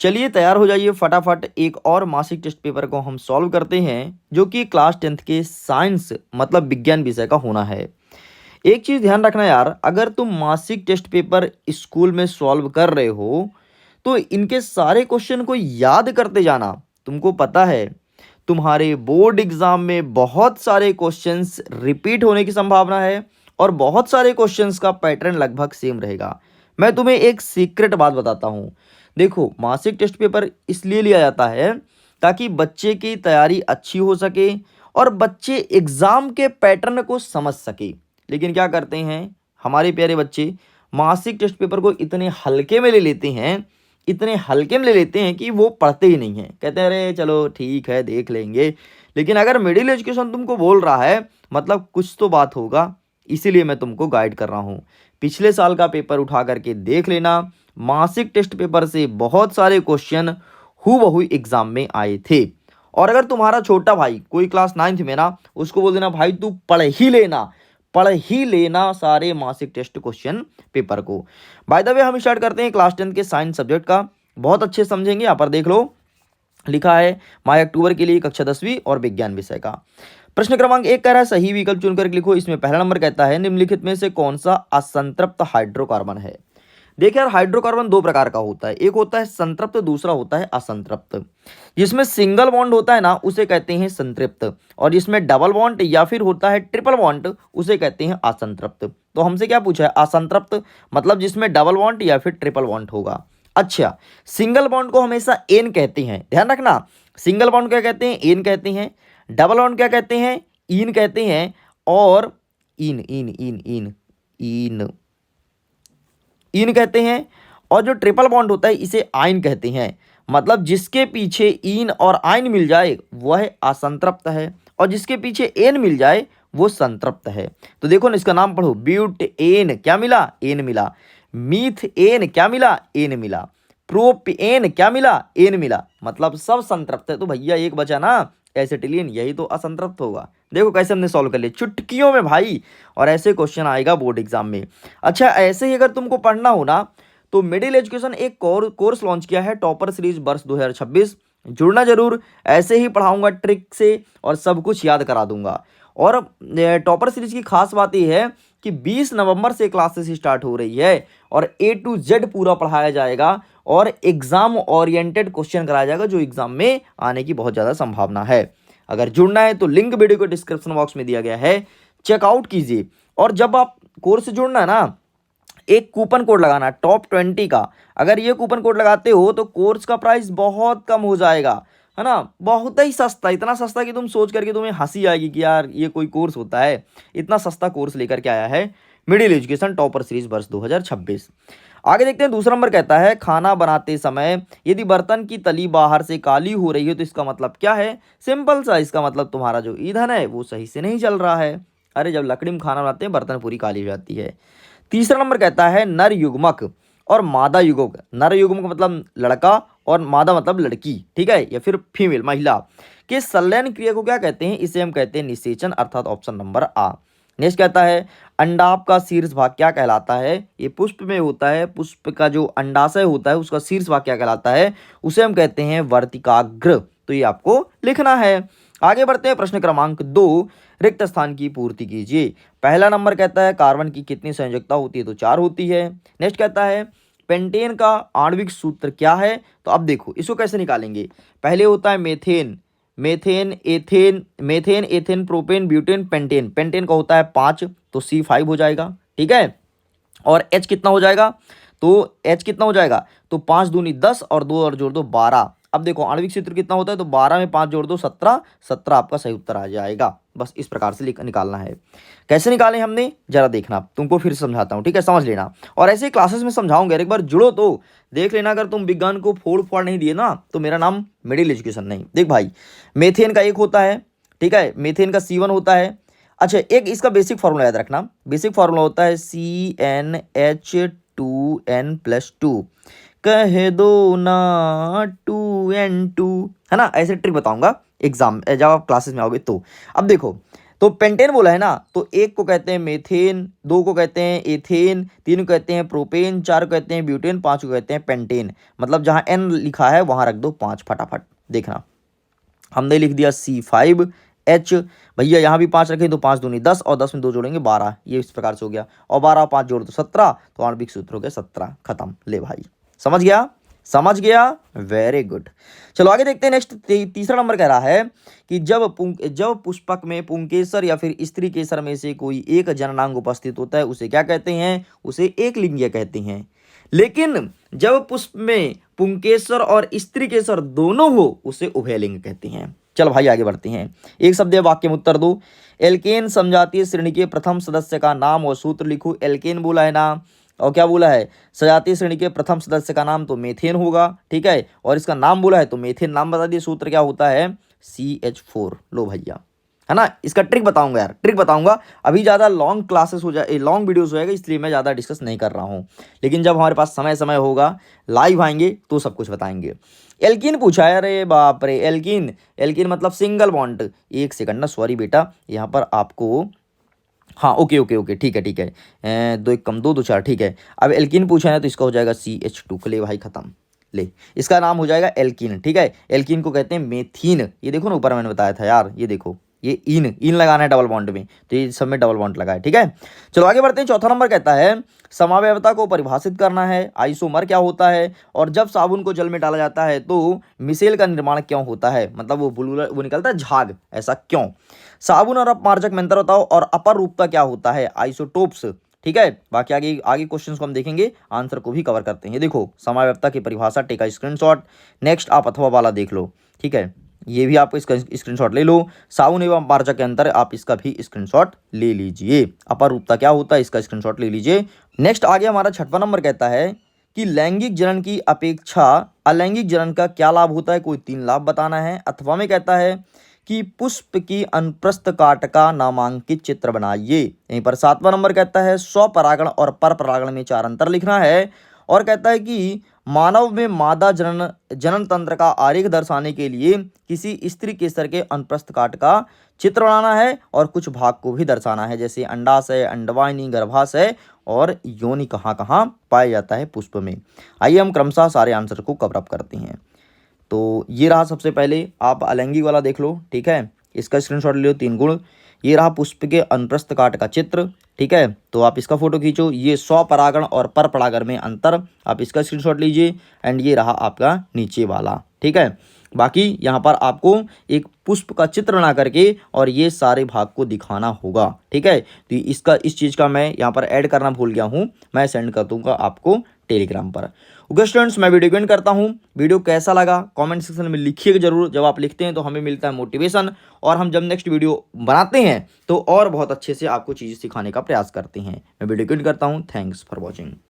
चलिए तैयार हो जाइए फटाफट, एक और मासिक टेस्ट पेपर को हम सॉल्व करते हैं जो कि क्लास 10th के साइंस मतलब विज्ञान विषय का होना है। एक चीज़ ध्यान रखना यार, अगर तुम मासिक टेस्ट पेपर स्कूल में सॉल्व कर रहे हो तो इनके सारे क्वेश्चन को याद करते जाना। तुमको पता है तुम्हारे बोर्ड एग्जाम में बहुत सारे क्वेश्चंस रिपीट होने की संभावना है और बहुत सारे क्वेश्चंस का पैटर्न लगभग सेम रहेगा। मैं तुम्हें एक सीक्रेट बात बताता हूँ। देखो, मासिक टेस्ट पेपर इसलिए लिया जाता है ताकि बच्चे की तैयारी अच्छी हो सके और बच्चे एग्जाम के पैटर्न को समझ सके। लेकिन क्या करते हैं हमारे प्यारे बच्चे, मासिक टेस्ट पेपर को इतने हल्के में ले लेते हैं, इतने हल्के में ले लेते हैं कि वो पढ़ते ही नहीं हैं। कहते हैं अरे चलो ठीक है देख लेंगे। लेकिन अगर मिडिल एजुकेशन तुमको बोल रहा है मतलब कुछ तो बात होगा, इसीलिए मैं तुमको गाइड कर रहा हूँ। पिछले साल का पेपर उठा करके देख लेना, मासिक टेस्ट पेपर से बहुत सारे क्वेश्चन हूबहू एग्जाम में आए थे। और अगर तुम्हारा छोटा भाई कोई क्लास 9th में ना, उसको बोल देना भाई तू पढ़ ही लेना सारे मासिक टेस्ट क्वेश्चन पेपर को। बाय द वे हम स्टार्ट करते हैं क्लास 10th के साइंस सब्जेक्ट का। बहुत अच्छे समझेंगे। यहाँ पर देख लो, लिखा है माई अक्टूबर के लिए कक्षा 10वीं और विज्ञान विषय का। प्रश्न क्रमांक 1 कह रहा है सही विकल्प चुनकर लिखो। इसमें पहला नंबर कहता है निम्नलिखित में से कौन सा असंतृप्त हाइड्रोकार्बन है। देखिए यार, हाइड्रोकार्बन दो प्रकार का होता है, एक होता है संतृप्त, दूसरा होता है असंतृप्त। जिसमें सिंगल बॉन्ड होता है ना उसे कहते हैं संतृप्त, और जिसमें डबल बॉन्ड या फिर होता है ट्रिपल बॉन्ड उसे कहते हैं असंतृप्त। तो हमसे क्या पूछा है, असंतृप्त मतलब जिसमें डबल बॉन्ड या फिर ट्रिपल बॉन्ड होगा। अच्छा, सिंगल बॉन्ड को हमेशा एन कहते हैं, ध्यान रखना। सिंगल बॉन्ड क्या कहते हैं, एन कहते हैं। डबल बॉन्ड क्या कहते हैं, इन कहते हैं। और इन इन इन इन इन इन कहते हैं। और जो ट्रिपल बॉन्ड होता है इसे आइन कहते हैं। मतलब जिसके पीछे इन और आइन मिल जाए वह असंतृप्त है, और जिसके पीछे एन मिल जाए वो संतृप्त है। तो देखो ना, इसका नाम पढ़ो, ब्यूट एन क्या मिला, एन मिला। मीथ एन क्या मिला, एन मिला। प्रोप एन क्या मिला, एन मिला। मतलब सब संतृप्त है। तो भैया एक बचा ना, एसिटिलीन, यही तो असंतृप्त होगा। देखो कैसे हमने सॉल्व कर लिया चुटकियों में भाई। और ऐसे क्वेश्चन आएगा बोर्ड एग्जाम में। अच्छा, ऐसे ही अगर तुमको पढ़ना हो ना तो मिडिल एजुकेशन एक कोर्स लॉन्च किया है, टॉपर सीरीज वर्ष 2026। जुड़ना जरूर, ऐसे ही पढ़ाऊंगा ट्रिक से और सब कुछ याद करा दूंगा। और टॉपर सीरीज की खास बात यह है कि 20 नवंबर से क्लासेस स्टार्ट हो रही है और A to Z पूरा पढ़ाया जाएगा और एग्जाम ओरिएंटेड क्वेश्चन कराया जाएगा जो एग्जाम में आने की बहुत ज़्यादा संभावना है। अगर जुड़ना है तो लिंक वीडियो को डिस्क्रिप्शन बॉक्स में दिया गया है, चेकआउट कीजिए। और जब आप कोर्स से जुड़ना है ना, एक कूपन कोड लगाना टॉप 20 का। अगर ये कूपन कोड लगाते हो तो कोर्स का प्राइस बहुत कम हो जाएगा, है ना। बहुत ही सस्ता, इतना सस्ता कि तुम सोच करके तुम्हें हंसी आएगी कि यार ये कोई कोर्स होता है। इतना सस्ता कोर्स लेकर के आया है मिडिल एजुकेशन टॉपर सीरीज वर्ष 2026। आगे देखते हैं, दूसरा नंबर कहता है खाना बनाते समय यदि बर्तन की तली बाहर से काली हो रही है तो इसका मतलब क्या है। सिंपल सा, इसका मतलब तुम्हारा जो ईंधन है वो सही से नहीं चल रहा है। अरे जब लकड़ी में खाना बनाते हैं बर्तन पूरी काली हो जाती है। तीसरा नंबर कहता है नर युग्मक और मादा युग्मक। नर युग्मक मतलब लड़का और मादा मतलब लड़की, ठीक है, या फिर फीमेल महिला के संलयन क्रिया को क्या कहते हैं, इसे हम कहते हैं निषेचन, अर्थात ऑप्शन नंबर आ। नेक्स्ट कहता है अंडाप का शीर्ष भाग क्या कहलाता है। ये पुष्प में होता है, पुष्प का जो अंडाशय होता है उसका शीर्ष भाग क्या कहलाता है, उसे हम कहते हैं वर्तिकाग्र। तो ये आपको लिखना है। आगे बढ़ते हैं, प्रश्न क्रमांक 2, रिक्त स्थान की पूर्ति कीजिए। पहला नंबर कहता है कार्बन की कितनी संयोजकता होती है, तो 4 होती है। नेक्स्ट कहता है पेंटेन का आणविक सूत्र क्या है। तो अब देखो इसको कैसे निकालेंगे। पहले होता है methane, methane ethane propane butane pentane. Pentane का होता है 5, तो C5 हो जाएगा, ठीक है। और H कितना हो जाएगा, तो H कितना हो जाएगा, तो 5 दूनी 10 और 2 और जोड़ दो 12। अब देखो आणविक सूत्र कितना होता है, तो 12 में 5 जोड़ दो 17, 17 आपका सही उत्तर आ जाएगा। बस इस प्रकार से निकालना है। कैसे निकाले हमने जरा देखना, तुमको फिर समझाता हूँ, ठीक है, समझ लेना। और ऐसे क्लासेस में समझाऊंगा, एक बार जुड़ो तो देख लेना। अगर तुम विज्ञान को फोड़ फाड़ नहीं दिए ना तो मेरा नाम मिडिल एजुकेशन नहीं। देख भाई, मेथेन का 1 होता है, ठीक है, मेथेन का C1 होता है। अच्छा, एक इसका बेसिक फार्मूला याद रखना। बेसिक फार्मूला होता है CnH2n+2, कह दो ना 2n2, है ना। ऐसे ट्रिक बताऊंगा एग्जाम जब आप क्लासेस में आओगे तो। अब देखो तो पेंटेन बोला है ना, तो एक को कहते हैं मेथेन, दो को कहते हैं एथेन, तीन को कहते हैं प्रोपेन, चार को कहते हैं ब्यूटेन, पांच को कहते हैं पेंटेन। मतलब जहां एन लिखा है वहां रख दो 5 फटाफट। देखना, हमने लिख दिया C5H, भैया यहाँ भी 5 रखें तो 5 दूनी 10 और 10 में 2 जोड़ेंगे 12, ये इस प्रकार से हो गया। और 12 और 5 जोड़ दो 17, तो आणविक सूत्र हो गया 17, खत्म। ले भाई, समझ गया, समझ गया, वेरी गुड। चलो आगे देखते हैं। नेक्स्ट तीसरा नंबर कह रहा है कि जब पुष्पक में पुंकेसर या फिर स्त्री केसर में से कोई एक जननांग उपस्थित होता है उसे क्या कहते हैं? उसे एक लिंगीय कहते हैं। लेकिन जब पुष्प में पुंकेसर और स्त्री केसर दोनों हो उसे उभयलिंग कहते हैं। चल भाई आगे बढ़ते हैं। एक शब्द या वाक्य में उत्तर दो। एल्केन समजातीय श्रेणी के प्रथम सदस्य का नाम और सूत्र लिखो। एल्केन बोला है ना, और क्या बोला है? सजातीय श्रेणी के प्रथम सदस्य का नाम तो मेथेन होगा, ठीक है, और इसका नाम बोला है तो मेथेन नाम बता दिए। सूत्र क्या होता है? CH4। लो भैया, है ना। इसका ट्रिक बताऊंगा यार, ट्रिक बताऊंगा। अभी ज़्यादा लॉन्ग क्लासेस हो जाए, लॉन्ग वीडियोस हो जाएगा, इसलिए मैं ज़्यादा डिस्कस नहीं कर रहा हूँ। लेकिन जब हमारे पास समय होगा, लाइव आएंगे तो सब कुछ बताएंगे। एल्कीन पूछा है, अरे बाप रे, एल्कीन, एल्कीन मतलब सिंगल बॉन्ड। एक सेकंड ना, सॉरी बेटा, यहाँ पर आपको, हाँ ओके ओके ओके, ठीक है ठीक है, 2 1 कम 2 2 4, ठीक है। अब एल्कीन पूछा है तो इसका हो जाएगा CH2। ले भाई खत्म, ले, इसका नाम हो जाएगा एल्कीन, ठीक है। एल्कीन को कहते हैं मेथीन। ये देखो ना, ऊपर मैंने बताया था यार, ये देखो, ये इन लगाना है डबल बॉन्ड में, तो ये सब में डबल बॉन्ड लगा है, ठीक है। चलो आगे बढ़ते हैं। चौथा नंबर कहता है समावयवता को परिभाषित करना है। आइसोमर क्या होता है? और जब साबुन को जल में डाला जाता है तो मिसेल का निर्माण क्यों होता है? मतलब वो बुलबुला, वो निकलता है झाग, ऐसा क्यों? साबुन और अपमार्जक में अंतर बताओ। और अपर रूपता क्या होता है? आइसोटोप्स, ठीक है। बाकी आगे आगे क्वेश्चंस को हम देखेंगे, आंसर को भी कवर करते हैं। देखो समावयवता की परिभाषा, टेक का स्क्रीनशॉट। नेक्स्ट आप अथवा वाला देख लो, ठीक है, ये भी आप इसका स्क्रीनशॉट ले लो। साबुन एवं अपमार्जक के अंतर, आप इसका भी स्क्रीनशॉट ले लीजिए। अपर रूपता क्या होता है, इसका स्क्रीनशॉट ले लीजिए। नेक्स्ट आगे हमारा छठवां नंबर कहता है कि लैंगिक जनन की अपेक्षा अलैंगिक जनन का क्या लाभ होता है? कोई 3 लाभ बताना है। अथवा में कहता है कि पुष्प की अनुप्रस्थ काट का नामांकित चित्र बनाइए। यहीं पर 7वां नंबर कहता है स्वपरागण और परपरागण में 4 अंतर लिखना है। और कहता है कि मानव में मादा जनन तंत्र का आरेख दर्शाने के लिए किसी स्त्री केसर के अनुप्रस्थ काट का चित्र बनाना है और कुछ भाग को भी दर्शाना है, जैसे अंडाशय, अंडवाहिनी, गर्भाशय और योनि कहाँ कहाँ पाया जाता है पुष्प में। आइए हम क्रमशः सारे आंसर को कवर अप करते हैं। तो ये रहा, सबसे पहले आप अलैंगिक वाला देख लो, ठीक है, इसका स्क्रीनशॉट ले लो, 3 गुण। ये रहा पुष्प के अनुप्रस्थ काट का चित्र, ठीक है, तो आप इसका फोटो खींचो। ये स्वपरागण और परपरागण में अंतर, आप इसका स्क्रीनशॉट लीजिए। एंड ये रहा आपका नीचे वाला, ठीक है। बाकी यहाँ पर आपको एक पुष्प का चित्र बना करके और ये सारे भाग को दिखाना होगा, ठीक है। तो इस चीज़ का मैं यहाँ पर ऐड करना भूल गया हूँ, मैं सेंड कर दूंगा आपको टेलीग्राम पर। ओके स्टूडेंट्स, मैं वीडियो एंड करता हूँ। वीडियो कैसा लगा कमेंट सेक्शन में लिखिएगा जरूर। जब आप लिखते हैं तो हमें मिलता है मोटिवेशन, और हम जब नेक्स्ट वीडियो बनाते हैं तो और बहुत अच्छे से आपको चीज़ें सिखाने का प्रयास करते हैं। मैं वीडियो एंड करता हूँ। Thanks for watching.